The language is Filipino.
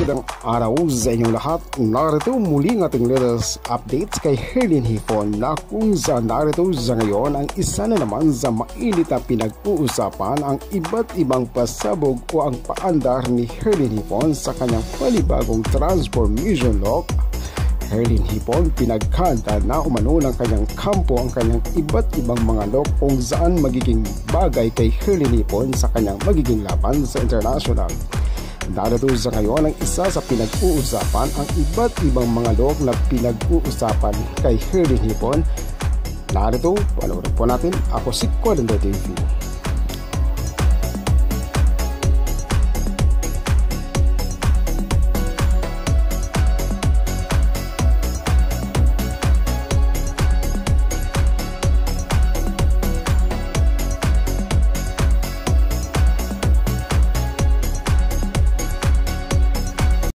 magandang araw sa inyong lahat. Narito muli ang ating latest updates kay Herlin Hipon na kung saan narito sa ngayon ang isa na naman sa mainit na pinag-uusapan ang iba't ibang pasabog o ang paandar ni Herlin Hipon sa kanyang panibagong transformation look. Herlin Hipon pinagkanta na umano ng kanyang kampo ang kanyang iba't ibang mga look kung saan magiging bagay kay Herlin Hipon sa kanyang magiging laban sa international. Narito sa ngayon ang isa sa pinag-uusapan ang iba't ibang mga look na pinag-uusapan kay Herlin Hipon. Narito, panoorin po natin. Ako si Colin TV.